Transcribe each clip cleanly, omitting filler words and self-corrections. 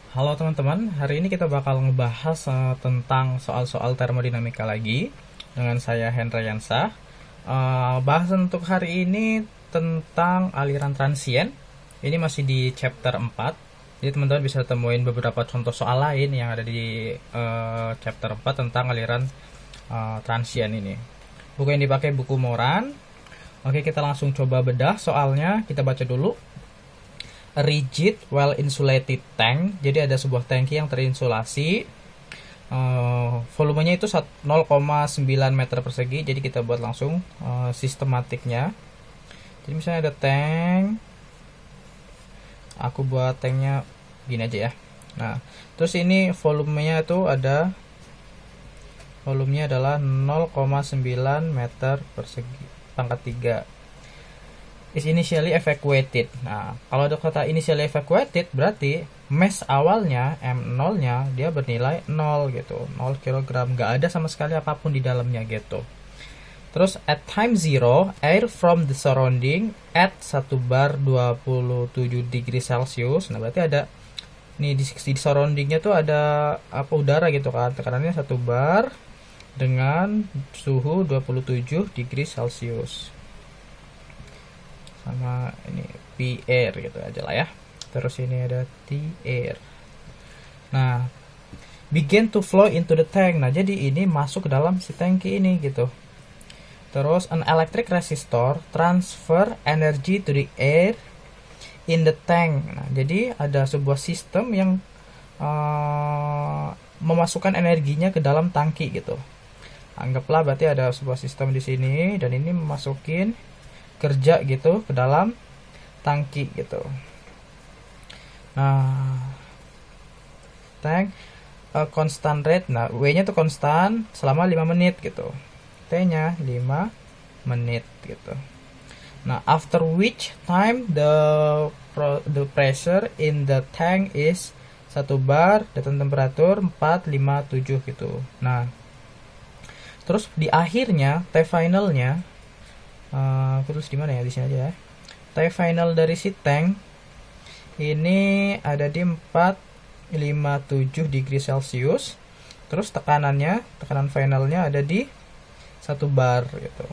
Halo teman-teman, hari ini kita bakal ngebahas tentang soal-soal termodinamika lagi dengan saya Hendra Yansah. Bahasan untuk hari ini tentang aliran transien. Ini masih di chapter 4. Jadi teman-teman bisa temuin beberapa contoh soal lain yang ada di chapter 4 tentang aliran transien ini. Buku yang dipakai buku Moran. Oke, kita langsung coba bedah soalnya. Kita baca dulu. A rigid, well insulated tank. Jadi ada sebuah tangki yang terinsulasi. Volumenya itu 0,9 meter persegi. Jadi kita buat langsung sistematiknya. Jadi misalnya ada tank. Aku buat tanknya gini aja ya. Nah, terus ini volumenya itu ada, volumenya adalah 0,9 meter persegi pangkat 3. Is initially evacuated. Nah, kalau ada kata initially evacuated berarti mass awalnya M0 nya dia bernilai 0 gitu, 0 kg, nggak ada sama sekali apapun di dalamnya gitu. Terus at time 0 air from the surrounding at 1 bar 27 degree Celsius. Nah, berarti ada nih di surroundingnya tuh ada apa, udara gitu kan, tekanannya 1 bar dengan suhu 27 degree Celsius. Sama ini P air gitu aja lah ya. Terus ini ada T air. Nah, begin to flow into the tank. Nah, jadi ini masuk ke dalam si tangki ini gitu. Terus an electric resistor transfer energy to the air in the tank. Nah, jadi ada sebuah sistem yang memasukkan energinya ke dalam tangki gitu. Anggaplah berarti ada sebuah sistem di sini dan ini memasukin kerja gitu ke dalam tangki gitu. Nah, tank constant rate. Nah, W-nya tuh konstan selama 5 menit gitu. T-nya 5 menit gitu. Nah, after which time the pressure in the tank is 1 bar dan temperatur 457 gitu. Nah, terus di akhirnya T finalnya aku tulis di mana ya, di sini aja ya. T final dari si tank ini ada di 457 degree Celsius. Terus tekanan finalnya ada di 1 bar gitu.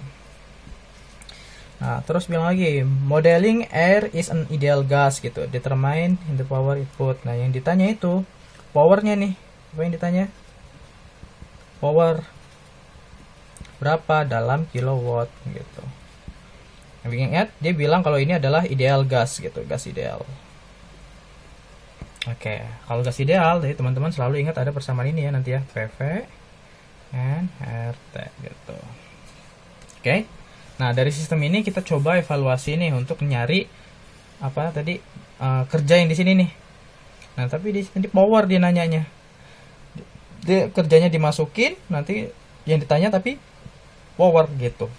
Nah, terus bilang lagi, modeling air is an ideal gas gitu. Determine the power input. Nah, yang ditanya itu powernya nih. Apa yang ditanya? Power berapa dalam kilowatt gitu. Ingat, dia bilang kalau ini adalah ideal gas gitu, gas ideal. Oke, kalau gas ideal, jadi teman-teman selalu ingat ada persamaan ini ya nanti ya, PV and RT gitu. Oke, nah dari sistem ini kita coba evaluasi nih untuk nyari apa tadi kerja yang di sini nih. Nah, tapi di sini power dia nanyanya, dia kerjanya dimasukin, nanti yang ditanya tapi power gitu.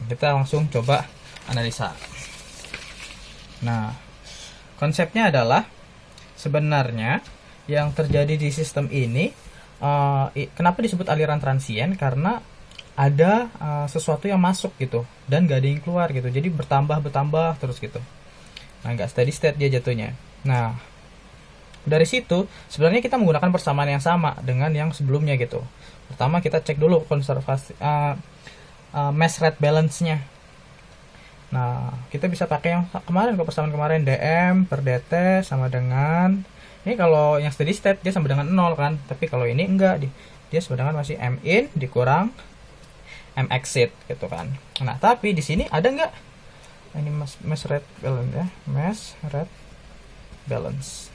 Kita langsung coba analisa. Nah, konsepnya adalah sebenarnya yang terjadi di sistem ini, kenapa disebut aliran transien? Karena ada sesuatu yang masuk gitu dan gak ada yang keluar gitu, jadi bertambah terus gitu. Nah, nggak steady state dia jatuhnya. Nah, dari situ sebenarnya kita menggunakan persamaan yang sama dengan yang sebelumnya gitu. Pertama kita cek dulu konservasi mass rate balance-nya. Nah, kita bisa pakai yang kemarin, ke persamaan kemarin, dm per dt sama dengan, ini kalau yang steady state dia sama dengan 0 kan, tapi kalau ini enggak, dia sama dengan masih m in dikurang m exit gitu kan. Nah, tapi di sini ada enggak ini mass rate balance ya, mass rate balance.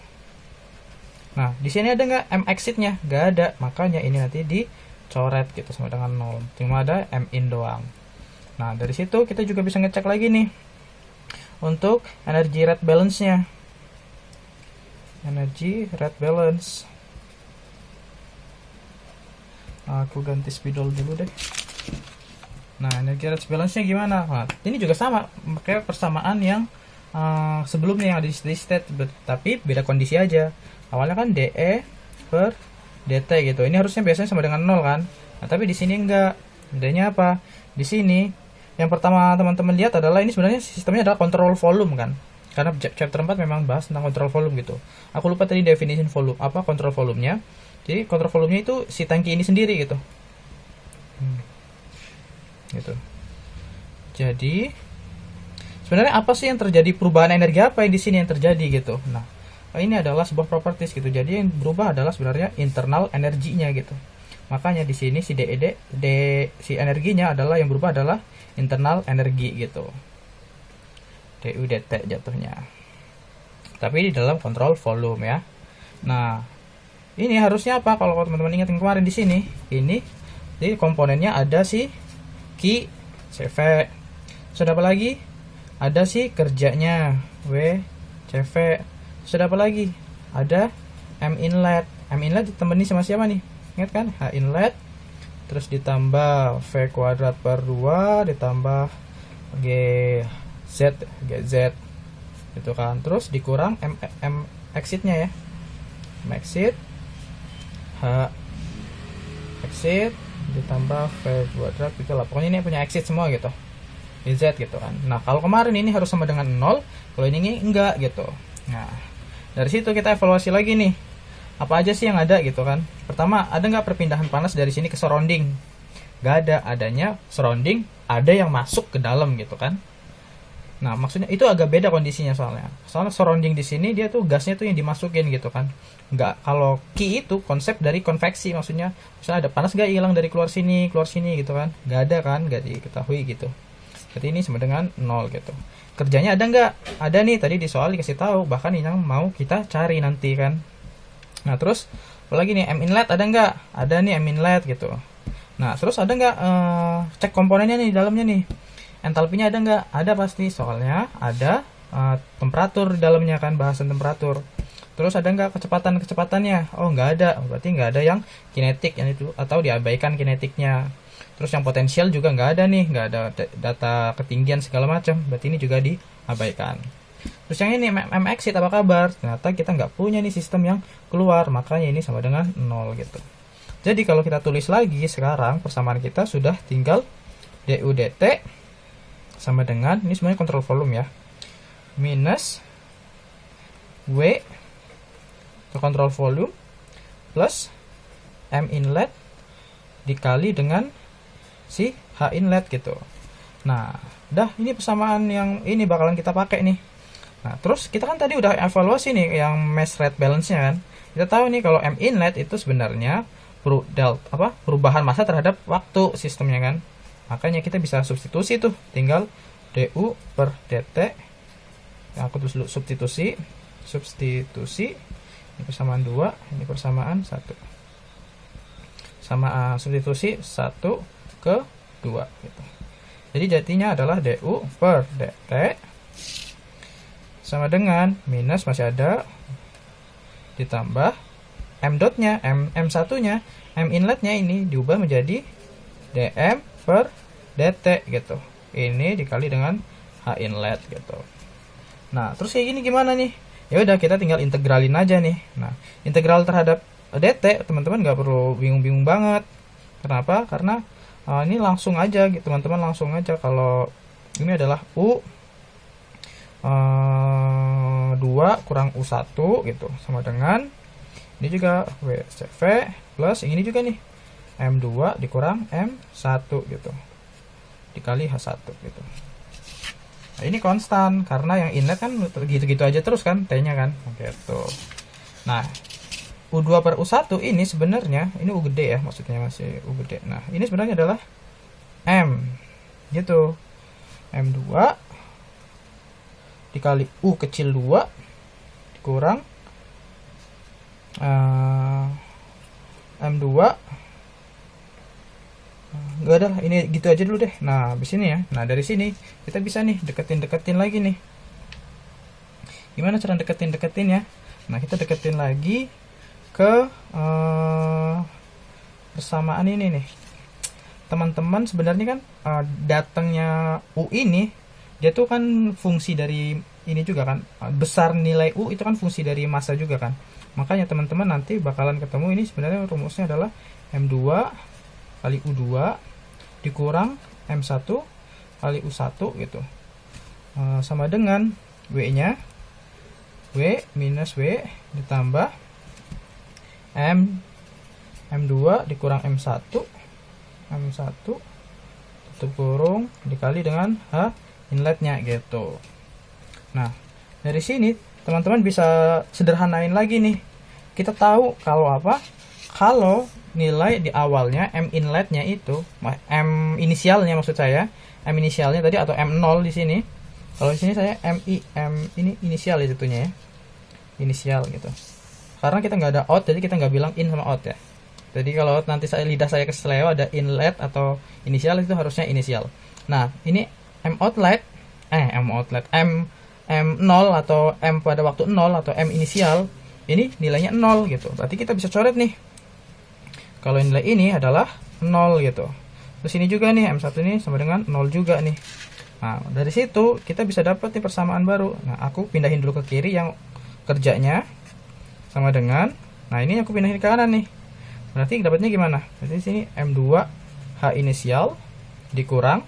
Nah, di sini ada enggak m exit-nya? Enggak ada, makanya ini nanti dicoret gitu sama dengan 0, cuma ada m in doang. Nah, dari situ kita juga bisa ngecek lagi nih untuk energy rate balance-nya. Energy rate balance. Aku ganti spidol dulu deh. Nah, energy rate balance-nya gimana? Nah, ini juga sama, pakai persamaan yang sebelumnya yang ada di steady state, tapi beda kondisi aja. Awalnya kan dE per dt gitu. Ini harusnya biasanya sama dengan 0 kan? Nah, tapi di sini enggak. Bedanya apa? Di sini yang pertama teman-teman lihat adalah ini sebenarnya sistemnya adalah kontrol volume kan. karena chapter 4 memang bahas tentang kontrol volume gitu. Aku lupa tadi definisi volume apa kontrol volumenya. Jadi kontrol volumenya itu si tangki ini sendiri gitu. Gitu. Jadi sebenarnya apa sih yang terjadi, perubahan energi apa yang di sini yang terjadi gitu. Nah, ini adalah sebuah properties gitu. Jadi yang berubah adalah sebenarnya internal energinya gitu. Makanya di sini si si energinya adalah yang berubah adalah internal energi gitu. DU dt jatuhnya. Tapi di dalam kontrol volume ya. Nah, ini harusnya apa kalau teman-teman ingat kemarin di sini? Ini di komponennya ada si Q CV. Sudah apa lagi? Ada si kerjanya W CV. Sudah apa lagi? Ada M inlet. M inlet ditemani sama siapa nih? Ingat kan? H inlet terus ditambah V kuadrat per 2 ditambah GZ itu kan, terus dikurang M exitnya ya, M exit H exit ditambah V kuadrat gitu lah, pokoknya ini punya exit semua gitu, GZ gitu kan. Nah kalau kemarin ini harus sama dengan 0, kalau ini enggak gitu. Nah dari situ kita evaluasi lagi nih, apa aja sih yang ada gitu kan. Pertama, ada nggak perpindahan panas dari sini ke surrounding? Nggak ada. Adanya surrounding, ada yang masuk ke dalam gitu kan. Nah maksudnya itu agak beda kondisinya, soalnya surrounding di sini dia tuh gasnya tuh yang dimasukin gitu kan. Nggak, kalau Q itu konsep dari konveksi, maksudnya misalnya ada panas nggak hilang dari keluar sini gitu kan. Nggak ada kan, nggak diketahui gitu. Berarti ini sama dengan 0 gitu. Kerjanya ada nggak? Ada nih, tadi di soal dikasih tahu, bahkan ini yang mau kita cari nanti kan. Nah terus apalagi nih, M inlet ada nggak? Ada nih M inlet gitu. Nah terus ada nggak cek komponennya nih di dalamnya nih, entalpinya ada nggak? Ada pasti, soalnya ada temperatur di dalamnya kan, bahasan temperatur. Terus ada nggak kecepatannya? Oh nggak ada, berarti nggak ada yang kinetik yang itu, atau diabaikan kinetiknya. Terus yang potensial juga nggak ada nih, nggak ada data ketinggian segala macam, berarti ini juga diabaikan. Terus yang ini M exit apa kabar? Ternyata kita nggak punya nih sistem yang keluar, makanya ini sama dengan 0 gitu. Jadi kalau kita tulis lagi sekarang, persamaan kita sudah tinggal DU dt sama dengan, ini semuanya kontrol volume ya, minus W untuk kontrol volume plus M inlet dikali dengan si H inlet gitu. Nah udah, ini persamaan yang ini bakalan kita pakai nih. Nah, terus kita kan tadi udah evaluasi nih yang mass rate balance-nya kan. Kita tahu nih kalau M inlet itu sebenarnya perubahan massa terhadap waktu sistemnya kan. Makanya kita bisa substitusi tuh, tinggal DU per dt. Yang aku tulis dulu substitusi. Ini persamaan 2, ini persamaan 1. Sama substitusi 1 ke 2 gitu. Jadi jadinya adalah DU per dt sama dengan minus, masih ada, ditambah M dotnya, M1 nya, M inletnya ini diubah menjadi dm per dt gitu. Ini dikali dengan H inlet gitu. Nah terus kayak gini gimana nih? Ya udah, kita tinggal integralin aja nih. Nah integral terhadap dt teman-teman nggak perlu bingung-bingung banget. Kenapa? Karena ini langsung aja gitu, teman-teman langsung aja. Kalau ini adalah U 2 kurang U1 gitu, sama dengan ini juga WCV plus ini juga nih M2 dikurang M1 gitu dikali H1 gitu. Nah, ini konstan karena yang inlet kan gitu-gitu aja terus kan T-nya kan gitu. Nah U2 per U1 ini sebenarnya, ini U gede ya, maksudnya masih U gede. Nah ini sebenarnya adalah M gitu, M2 dikali U kecil 2 dikurang M2 enggak ada, ini gitu aja dulu deh. Nah habis ini ya, nah dari sini kita bisa nih deketin lagi nih. Gimana cara deketin ya? Nah kita deketin lagi ke persamaan ini nih teman-teman. Sebenarnya kan datangnya U ini dia tuh kan fungsi dari ini juga kan, besar nilai U itu kan fungsi dari massa juga kan. Makanya teman-teman nanti bakalan ketemu ini sebenarnya rumusnya adalah M2 kali U2 dikurang M1 kali U1 gitu, sama dengan W-nya W minus W ditambah M2 dikurang M1 tutup kurung dikali dengan H inletnya gitu. Nah, dari sini teman-teman bisa sederhanain lagi nih. Kita tahu kalau apa? Kalau nilai di awalnya M inletnya itu, M inisialnya maksud saya, M inisialnya tadi atau M0 di sini. Kalau di sini saya M ini inisial ya tentunya ya. Inisial gitu. Karena kita nggak ada out, jadi kita nggak bilang in sama out ya. Jadi kalau nanti lidah saya keseleo ada inlet atau inisial itu harusnya inisial. Nah, ini M M0 atau M pada waktu 0 atau M inisial ini nilainya 0 gitu. Berarti kita bisa coret nih. Kalau nilai ini adalah 0 gitu. Terus ini juga nih M1 ini sama dengan 0 juga nih. Nah, dari situ kita bisa dapat nih persamaan baru. Nah, aku pindahin dulu ke kiri yang kerjanya sama dengan, nah ini aku pindahin ke kanan nih. Berarti dapatnya gimana? Berarti di sini M2 H inisial dikurang,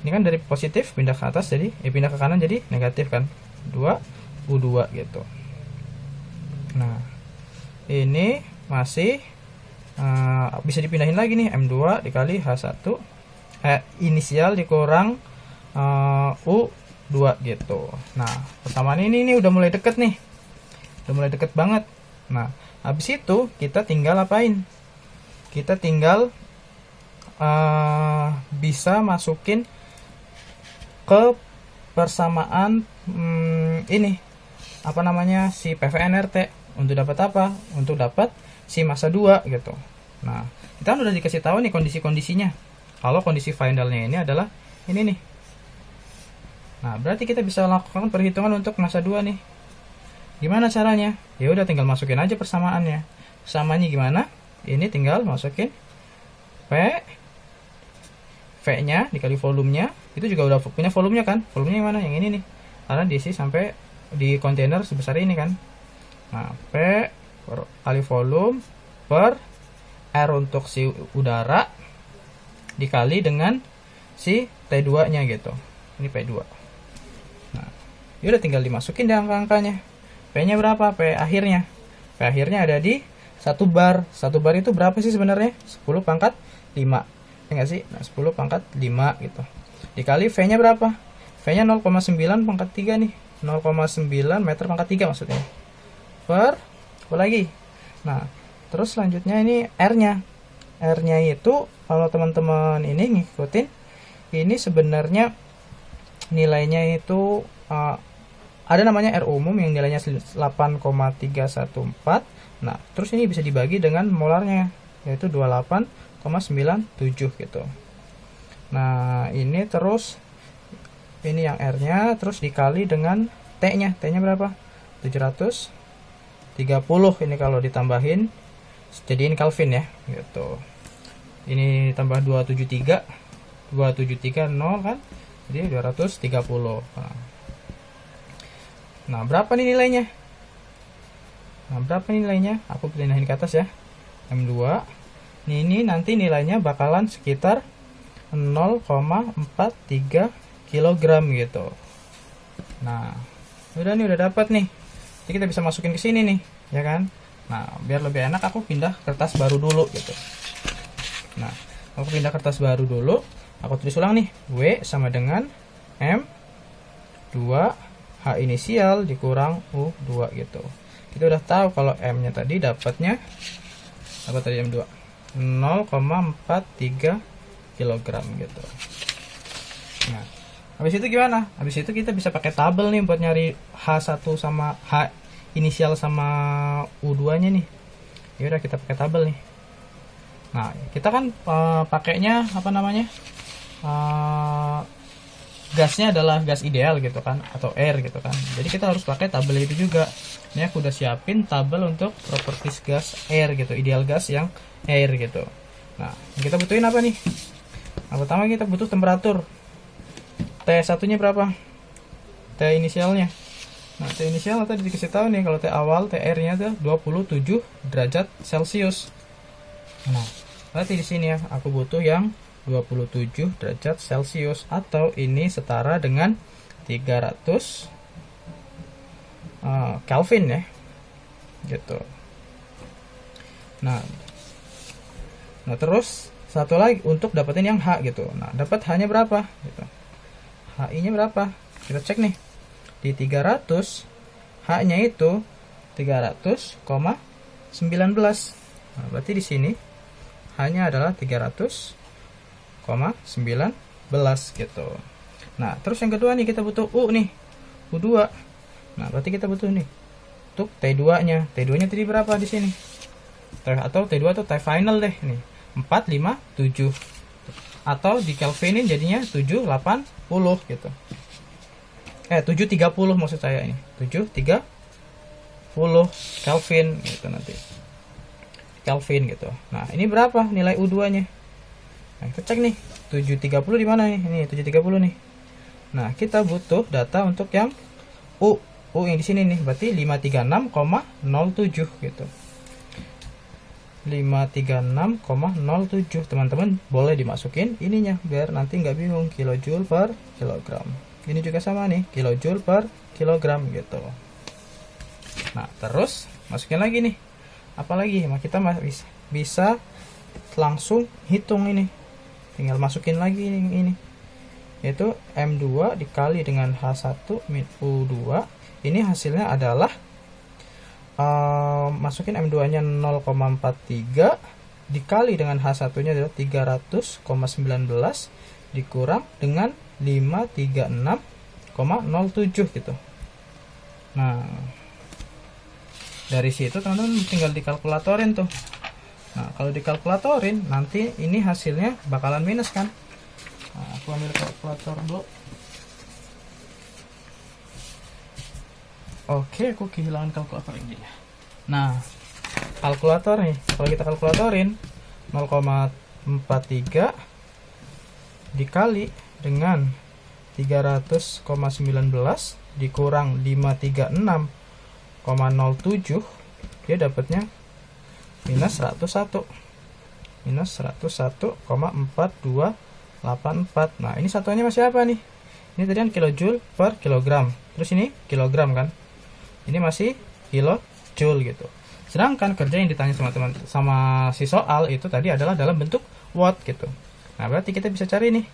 ini kan dari positif pindah ke atas jadi pindah ke kanan jadi negatif kan, 2 U2 gitu. Nah, ini masih bisa dipindahin lagi nih, M2 dikali H1 inisial dikurang U2 gitu. Nah, persamaan ini udah mulai deket nih. Udah mulai deket banget. Nah, habis itu kita tinggal apain? Kita tinggal bisa masukin ke persamaan ini apa namanya si PVNRT untuk dapat apa? Untuk dapat si massa 2 gitu. Nah, kita kan udah dikasih tahu nih kondisi-kondisinya. Kalau kondisi finalnya ini adalah ini nih. Nah, berarti kita bisa lakukan perhitungan untuk massa 2 nih. Gimana caranya? Ya udah tinggal masukin aja persamaannya. Persamaannya gimana? Ini tinggal masukin V-nya dikali volumenya. Itu juga udah punya volumenya kan? Volumenya mana? Yang ini nih. Karena diisi sampai di kontainer sebesar ini kan. Nah, P kali volume per R untuk si udara dikali dengan si T2-nya gitu. Ini P2. Nah, ya udah tinggal dimasukin deh angka-angkanya. P-nya berapa? P akhirnya. P akhirnya ada di 1 bar. 1 bar itu berapa sih sebenarnya? 10 pangkat 5. Ya enggak sih? Nah, 10 pangkat 5 gitu. Dikali V-nya berapa? V-nya 0,9 pangkat 3 nih. 0,9 meter pangkat 3 maksudnya. Per apa lagi? Nah, terus selanjutnya ini R-nya. R-nya itu kalau teman-teman ini ngikutin, ini sebenarnya nilainya itu ada namanya R umum yang nilainya 8,314. Nah, terus ini bisa dibagi dengan molarnya yaitu 28,97 gitu. Nah, ini terus ini yang R-nya terus dikali dengan T-nya. T-nya berapa? 730 ini kalau ditambahin jadiin Kelvin ya gitu. Ini tambah 273 0 kan? Jadi 230. Nah, berapa nih nilainya? Aku pindahin ke atas ya. M2. Ini nanti nilainya bakalan sekitar 0,43 kg gitu. Nah, udah dapat nih. Jadi kita bisa masukin ke sini nih, ya kan? Nah, biar lebih enak aku pindah kertas baru dulu gitu. Nah, aku pindah kertas baru dulu. Aku tulis ulang nih, W sama dengan M2 H inisial dikurang U2 gitu. Kita udah tahu kalau M-nya tadi dapatnya apa tadi M2? 0,43 kg gitu. Nah, habis itu gimana? Habis itu kita bisa pakai tabel nih buat nyari H1 sama H inisial sama U2-nya nih. Ya udah kita pakai tabel nih. Nah, kita kan pakainya apa namanya? Gasnya adalah gas ideal gitu kan atau air gitu kan. Jadi kita harus pakai tabel itu juga. Ini aku udah siapin tabel untuk properties gas air gitu, ideal gas yang air gitu. Nah, kita butuhin apa nih? Nah, pertama kita butuh temperatur. T1-nya berapa? T inisialnya. Nah, T inisial tadi dikasih tahu nih kalau T awal TR-nya ada 27 derajat Celcius. Nah, berarti di sini ya aku butuh yang 27 derajat Celcius atau ini setara dengan 300 Kelvin ya, gitu. Nah terus satu lagi untuk dapetin yang H gitu. Nah, dapat H-nya berapa gitu. HI-nya berapa? Kita cek nih. Di 300 H-nya itu 300,19. Nah, berarti di sini H-nya adalah 300,19 gitu. Nah, terus yang kedua nih kita butuh U nih. U2. Nah, berarti kita butuh nih untuk T2-nya. T2-nya tadi berapa di sini? Atau T2 atau T final deh nih. 457. Atau di Kelvinin jadinya 780 gitu. 730 maksud saya ini. 730 Kelvin gitu nanti. Kelvin gitu. Nah, ini berapa nilai U2-nya? Nah, kita cek nih. 730 di mana nih? Ini 730 nih. Nah, kita butuh data untuk yang U. U yang di sini nih, berarti 536,07 gitu. 536,07. Teman-teman boleh dimasukin ininya biar nanti nggak bingung, kilojoule per kilogram. Ini juga sama nih, kilojoule per kilogram gitu. Nah, terus masukin lagi nih. Apalagi kita bisa langsung hitung ini. Tinggal masukin lagi ini. Yaitu M2 dikali dengan H1 min U2. Ini hasilnya adalah masukin M2 nya 0,43 dikali dengan H1 nya adalah 300,19 dikurang dengan 536,07 gitu. Nah, dari situ teman-teman tinggal dikalkulatorin tuh. Nah, kalau dikalkulatorin nanti ini hasilnya bakalan minus kan. Nah, aku ambil kalkulator dulu. Oke, aku kehilangan kalkulator ini. Nah, kalkulator nih, kalau kita kalkulatorin 0,43 dikali dengan 300,19 dikurang 536,07, dia dapatnya minus 101. Minus 101,4284. Nah, ini satuannya masih apa nih? Ini tadi kan kilojoule per kilogram. Terus ini kilogram kan? Ini masih kilojoule gitu. Sedangkan kerja yang ditanya sama si soal itu tadi adalah dalam bentuk watt gitu. Nah, berarti kita bisa cari nih.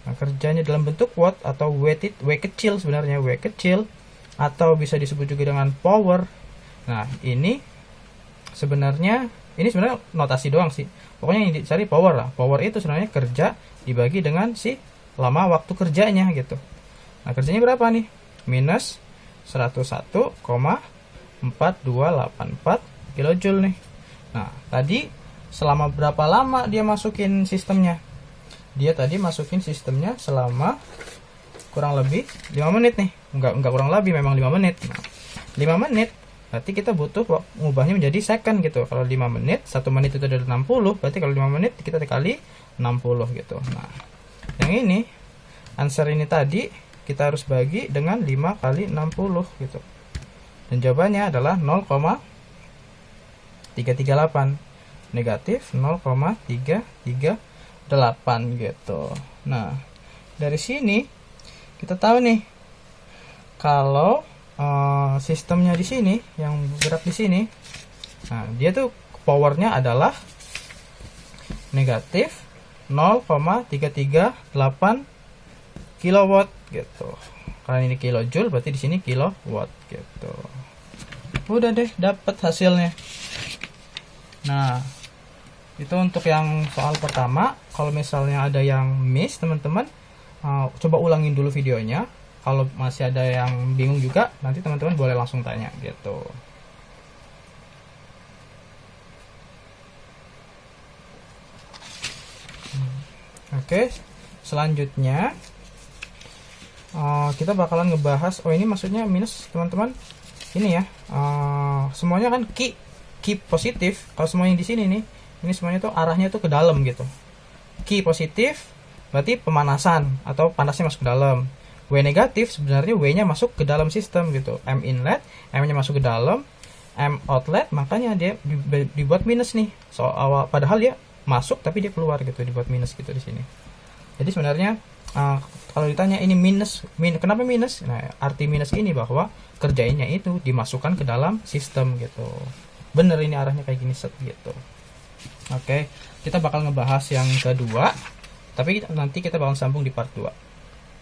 Nah, kerjanya dalam bentuk watt atau W kecil sebenarnya, W kecil atau bisa disebut juga dengan power. Nah, ini sebenarnya notasi doang sih. Pokoknya yang dicari power lah. Power itu sebenarnya kerja dibagi dengan si lama waktu kerjanya gitu. Nah, kerjanya berapa nih? Minus 101,4284 kilojoule nih. Nah, tadi selama berapa lama dia masukin sistemnya? Dia tadi masukin sistemnya selama kurang lebih 5 menit nih. Enggak kurang lebih, memang 5 menit. Nah, 5 menit berarti kita butuh mengubahnya menjadi second gitu. Kalau 5 menit, 1 menit itu adalah 60, berarti kalau 5 menit kita dikali 60 gitu. Nah, yang ini answer ini tadi kita harus bagi dengan 5 kali 60 gitu. Dan jawabannya adalah 0,338. Negatif 0,338 gitu. Nah, dari sini kita tahu nih kalau sistemnya di sini yang bergerak di sini, nah dia tuh powernya adalah negatif 0,338 kilowatt gitu. Karena ini kilojoule berarti di sini kilowatt gitu. Udah deh, dapat hasilnya. Nah, itu untuk yang soal pertama. Kalau misalnya ada yang miss, teman-teman coba ulangin dulu videonya. Kalau masih ada yang bingung juga, nanti teman-teman boleh langsung tanya gitu. Oke, selanjutnya kita bakalan ngebahas. Ini maksudnya minus teman-teman. Ini ya, semuanya kan Q positif. Kalau semuanya di sini nih, ini semuanya tuh arahnya tuh ke dalam gitu. Q positif berarti pemanasan atau panasnya masuk ke dalam. W negatif sebenarnya W-nya masuk ke dalam sistem gitu. M inlet, M-nya masuk ke dalam, M outlet, makanya dia dibuat minus nih. Padahal dia masuk tapi dia keluar gitu, dibuat minus gitu di sini. Jadi sebenarnya Kalau ditanya ini kenapa minus? Nah, arti minus ini bahwa kerjainnya itu dimasukkan ke dalam sistem gitu. Bener ini arahnya kayak gini set gitu. Oke, kita bakal ngebahas yang kedua, tapi nanti kita bakal sambung di part 2.